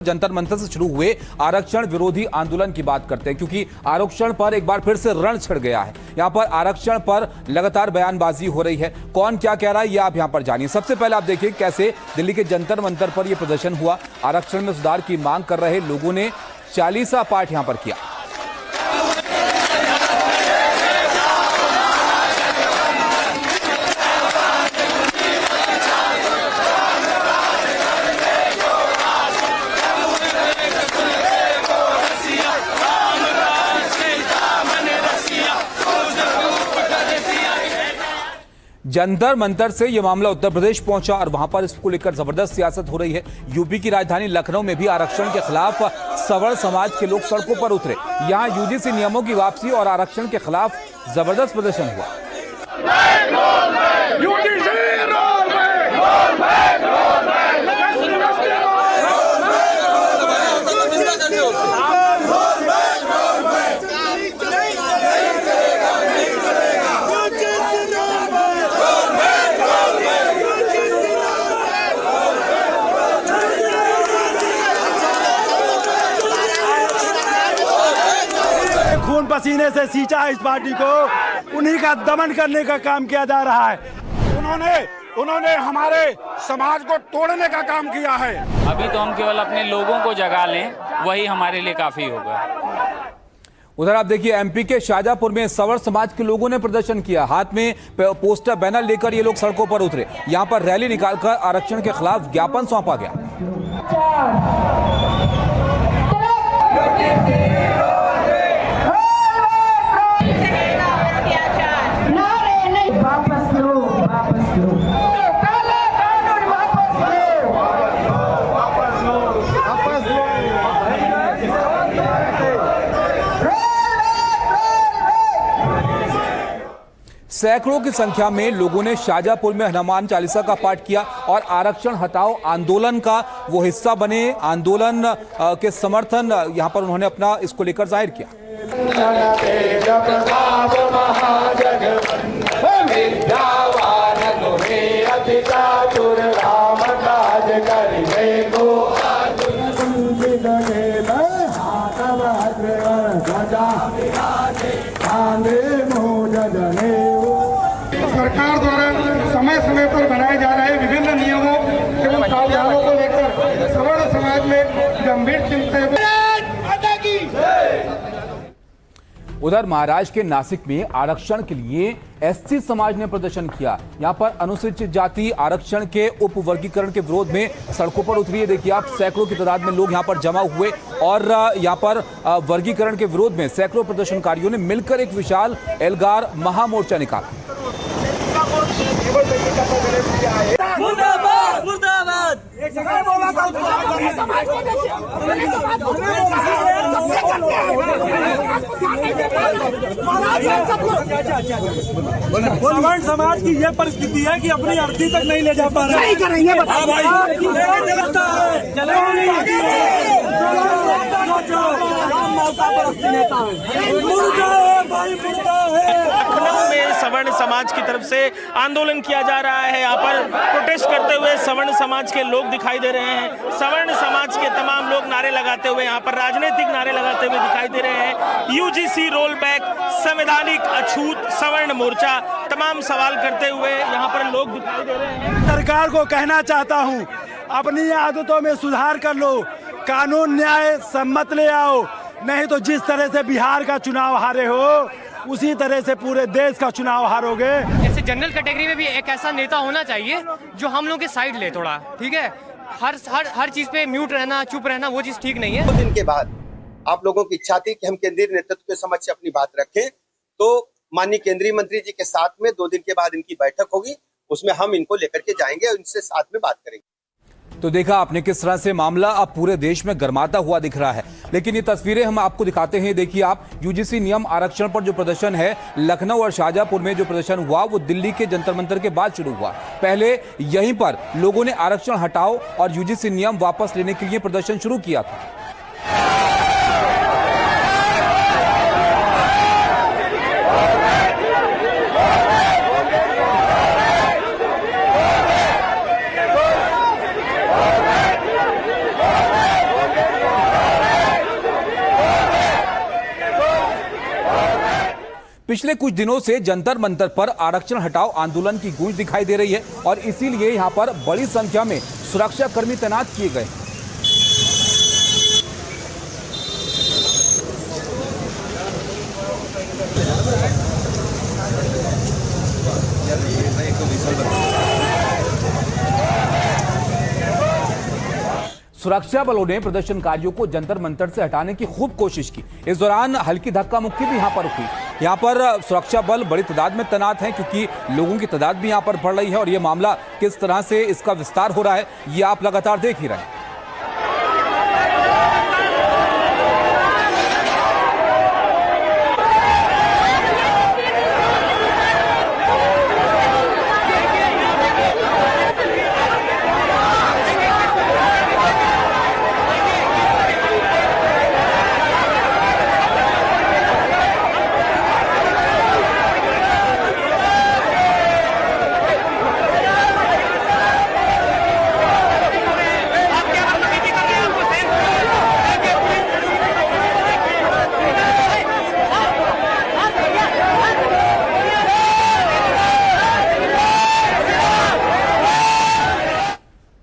जंतर मंतर से शुरू हुए आरक्षण विरोधी आंदोलन की बात करते हैं, क्योंकि आरक्षण पर एक बार फिर से रण छिड़ गया है। यहां पर आरक्षण पर लगातार बयानबाजी हो रही है। कौन क्या कह रहा है ये आप यहां पर जानिए। सबसे पहले आप देखिए कैसे दिल्ली के जंतर मंतर पर यह प्रदर्शन हुआ। आरक्षण में सुधार की मांग कर रहे लोगों ने चालीसा पाठ यहां पर किया। जंतर मंतर से यह मामला उत्तर प्रदेश पहुंचा और वहां पर इसको लेकर जबरदस्त सियासत हो रही है। यूपी की राजधानी लखनऊ में भी आरक्षण के खिलाफ सवर्ण समाज के लोग सड़कों पर उतरे। यहां यूजीसी नियमों की वापसी और आरक्षण के खिलाफ जबरदस्त प्रदर्शन हुआ। खून पसीने से सींचा है इस पार्टी को, उन्हीं का दमन करने का काम किया जा रहा है। उन्होंने हमारे समाज को तोड़ने का काम किया है। अभी तो हम केवल अपने लोगों को जगा लें, वही हमारे लिए काफी होगा। उधर आप देखिए एमपी के शाहजहांपुर में सवर्ण समाज के लोगों ने प्रदर्शन किया। हाथ में पोस्टर बैनर लेकर ये लोग सड़कों पर उतरे। यहां पर रैली निकालकर आरक्षण के खिलाफ ज्ञापन सौंपा गया। सैकड़ों की संख्या में लोगों ने शाहजहांपुर में हनुमान चालीसा का पाठ किया और आरक्षण हटाओ आंदोलन का वो हिस्सा बने। आंदोलन के समर्थन यहां पर उन्होंने अपना इसको लेकर जाहिर किया। सरकार द्वारा समय समय पर बनाए जा रहे विभिन्न नियमों एवं प्रावधानों को लेकर सवर्ण समाज में गंभीर चिंता है। उधर महाराष्ट्र के नासिक में आरक्षण के लिए एससी समाज ने प्रदर्शन किया। यहां पर अनुसूचित जाति आरक्षण के उपवर्गीकरण के विरोध में सड़कों पर उतरी है। देखिए आप सैकड़ों की तादाद में लोग यहां पर जमा हुए और यहां पर वर्गीकरण के विरोध में सैकड़ों प्रदर्शनकारियों ने मिलकर एक विशाल एल्गार महामोर्चा निकाला। मुर्दाबाद मुर्दाबाद सवर्ण समाज की ये परिस्थिति है कि अपनी अर्थी तक नहीं ले जा पा रहे। लखनऊ में सवर्ण समाज की तरफ से आंदोलन किया जा रहा है। यहाँ पर प्रोटेस्ट करते हुए सवर्ण समाज के लोग दिखाई दे रहे हैं। सवर्ण समाज के तमाम लोग नारे लगाते हुए यहाँ पर राजनीतिक नारे लगाते हुए दिखाई दे रहे हैं। यूजीसी रोल बैक, संवैधानिक अछूत, सवर्ण मोर्चा, तमाम सवाल करते हुए यहाँ पर लोग दिखाई दे रहे हैं। सरकार को कहना चाहता हूँ, अपनी आदतों में सुधार कर लो, कानून न्याय सम्मत ले आओ, नहीं तो जिस तरह से बिहार का चुनाव हारे हो उसी तरह से पूरे देश का चुनाव हारोगे। जैसे जनरल कैटेगरी में भी एक ऐसा नेता होना चाहिए जो हम लोग के साइड ले थोड़ा, ठीक है। हर चीज पे म्यूट रहना, चुप रहना, वो चीज ठीक नहीं है। 2 दिन के बाद आप लोगों की इच्छा थी कि हम केंद्रीय नेतृत्व के समक्ष अपनी बात रखें, तो माननीय केंद्रीय मंत्री जी के साथ में 2 दिन के बाद इनकी बैठक होगी, उसमें हम इनको लेकर के जाएंगे और इनसे साथ में बात करेंगे। तो देखा आपने किस तरह से मामला अब पूरे देश में गर्माता हुआ दिख रहा है। लेकिन ये तस्वीरें हम आपको दिखाते हैं। देखिए आप यूजीसी नियम आरक्षण पर जो प्रदर्शन है लखनऊ और शाहजहांपुर में जो प्रदर्शन हुआ वो दिल्ली के जंतर मंतर के बाद शुरू हुआ। पहले यहीं पर लोगों ने आरक्षण हटाओ और यूजीसी नियम वापस लेने के लिए प्रदर्शन शुरू किया था। पिछले कुछ दिनों से जंतर मंतर पर आरक्षण हटाओ आंदोलन की गूंज दिखाई दे रही है और इसीलिए यहां पर बड़ी संख्या में सुरक्षा कर्मी तैनात किए गए। सुरक्षा बलों ने प्रदर्शनकारियों को जंतर मंतर से हटाने की खूब कोशिश की। इस दौरान हल्की धक्का मुक्की भी यहां पर हुई। यहां पर सुरक्षा बल बड़ी तादाद में तैनात हैं क्योंकि लोगों की तादाद भी यहां पर बढ़ रही है और यह मामला किस तरह से इसका विस्तार हो रहा है ये आप लगातार देख ही रहे हैं।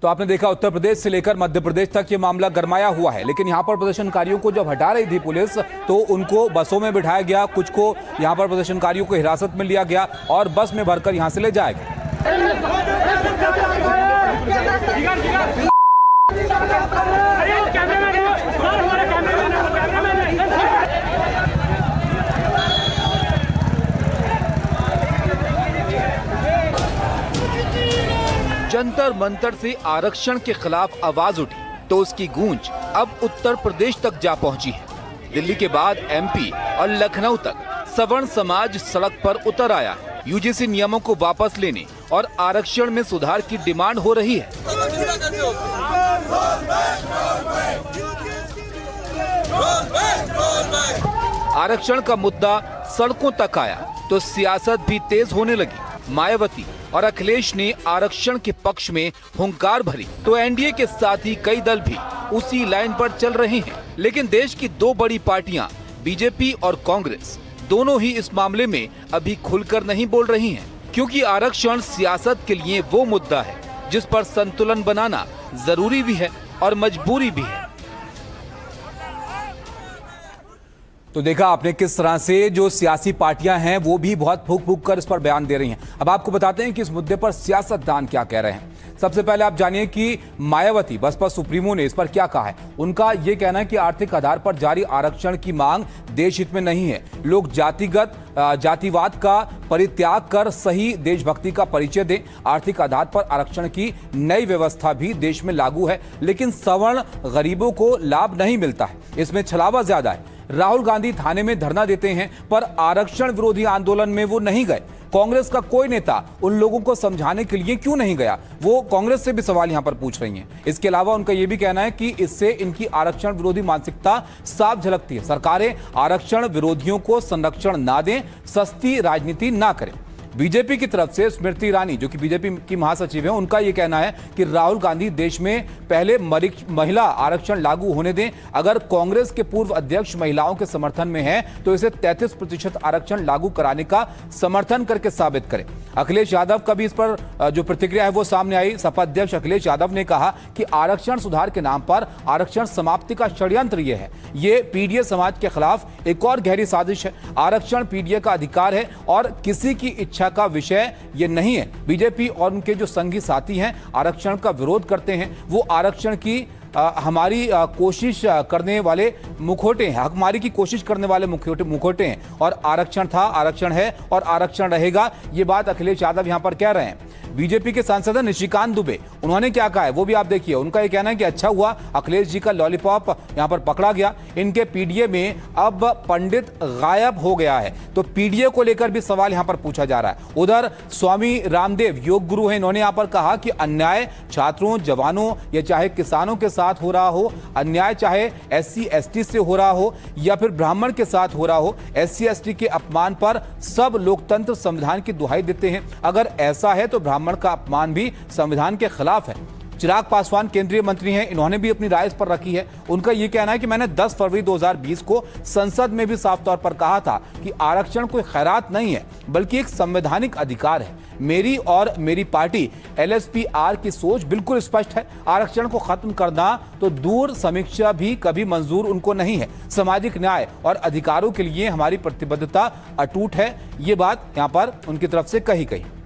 तो आपने देखा उत्तर प्रदेश से लेकर मध्य प्रदेश तक ये मामला गरमाया हुआ है, लेकिन यहाँ पर प्रदर्शनकारियों को जब हटा रही थी पुलिस तो उनको बसों में बिठाया गया, कुछ को यहाँ पर प्रदर्शनकारियों को हिरासत में लिया गया और बस में भरकर यहाँ से ले जाया गया। जंतर मंतर से आरक्षण के खिलाफ आवाज उठी तो उसकी गूंज अब उत्तर प्रदेश तक जा पहुंची है। दिल्ली के बाद एमपी और लखनऊ तक सवर्ण समाज सड़क पर उतर आया है। यूजीसी नियमों को वापस लेने और आरक्षण में सुधार की डिमांड हो रही है। आरक्षण का मुद्दा सड़कों तक आया तो सियासत भी तेज होने लगी। मायावती और अखिलेश ने आरक्षण के पक्ष में हुंकार भरी तो एनडीए के साथ ही कई दल भी उसी लाइन पर चल रहे हैं। लेकिन देश की दो बड़ी पार्टियां बीजेपी और कांग्रेस दोनों ही इस मामले में अभी खुलकर नहीं बोल रही हैं, क्योंकि आरक्षण सियासत के लिए वो मुद्दा है जिस पर संतुलन बनाना जरूरी भी है और मजबूरी भी है। तो देखा आपने किस तरह से जो सियासी पार्टियां हैं वो भी बहुत फूंक फूंक कर इस पर बयान दे रही हैं। अब आपको बताते हैं कि इस मुद्दे पर सियासतदान क्या कह रहे हैं। सबसे पहले आप जानिए कि मायावती बसपा सुप्रीमो ने इस पर क्या कहा है। उनका यह कहना है कि आर्थिक आधार पर जारी आरक्षण की मांग देश हित में नहीं है। लोग जातिवाद का परित्याग कर सही देशभक्ति का परिचय दें। आर्थिक आधार पर आरक्षण की नई व्यवस्था भी देश में लागू है, लेकिन सवर्ण गरीबों को लाभ नहीं मिलता है, इसमें छलावा ज्यादा है। राहुल गांधी थाने में धरना देते हैं पर आरक्षण विरोधी आंदोलन में वो नहीं गए। कांग्रेस का कोई नेता उन लोगों को समझाने के लिए क्यों नहीं गया, वो कांग्रेस से भी सवाल यहां पर पूछ रही हैं। इसके अलावा उनका यह भी कहना है कि इससे इनकी आरक्षण विरोधी मानसिकता साफ झलकती है। सरकारें आरक्षण विरोधियों को संरक्षण ना दें, सस्ती राजनीति ना करें। बीजेपी की तरफ से स्मृति ईरानी जो कि बीजेपी की महासचिव है, उनका यह कहना है कि राहुल गांधी देश में पहले महिला आरक्षण लागू होने दें। अगर कांग्रेस के पूर्व अध्यक्ष महिलाओं के समर्थन में है तो इसे 33% आरक्षण लागू कराने का समर्थन करके साबित करें। अखिलेश यादव का भी इस पर जो प्रतिक्रिया है वो सामने आई। सपा अध्यक्ष अखिलेश यादव ने कहा कि आरक्षण सुधार के नाम पर आरक्षण समाप्ति का षड्यंत्र ये है। ये पीडीए समाज के खिलाफ एक और गहरी साजिश है। आरक्षण पीडीए का अधिकार है और किसी की इच्छा का विषय ये नहीं है। बीजेपी और उनके जो संगी साथी हैं आरक्षण का विरोध करते हैं, वो आरक्षण की हमारी कोशिश करने वाले मुखौटे हैं, हकमारी की कोशिश करने वाले मुखौटे हैं। और आरक्षण था, आरक्षण है और आरक्षण रहेगा, ये बात अखिलेश यादव यहां पर कह रहे हैं। बीजेपी के सांसद निशिकांत दुबे, उन्होंने क्या कहा है वो भी आप देखिए। उनका यह कहना है कि अच्छा हुआ अखिलेश जी का लॉलीपॉप यहां पर पकड़ा गया। इनके पीडीए में अब पंडित गायब हो गया है, तो पीडीए को लेकर भी सवाल यहां पर पूछा जा रहा है। उधर स्वामी रामदेव योग गुरु हैं, इन्होंने यहां पर कहा कि अन्याय छात्रों, जवानों या चाहे किसानों के साथ हो रहा हो, अन्याय चाहे SC ST से हो रहा हो या फिर ब्राह्मण के साथ हो रहा हो, SC ST के अपमान पर सब लोकतंत्र संविधान की दुहाई देते हैं। अगर ऐसा है तो ब्राह्मण का अपमान भी संविधान के खिलाफ है। चिराग पासवान केंद्रीय मंत्री हैं, इन्होंने भी अपनी राय इस पर रखी है। उनका यह कहना है कि मैंने 10 फरवरी 2020 को संसद में भी साफ तौर पर कहा था कि आरक्षण कोई खैरात नहीं है बल्कि एक संवैधानिक अधिकार है। मेरी और मेरी पार्टी LSPR की सोच बिल्कुल स्पष्ट है। आरक्षण को खत्म करना तो दूर, समीक्षा भी कभी मंजूर उनको नहीं है। सामाजिक न्याय और अधिकारों के लिए हमारी प्रतिबद्धता अटूट है। ये बात यहां पर उनकी तरफ से कही गई।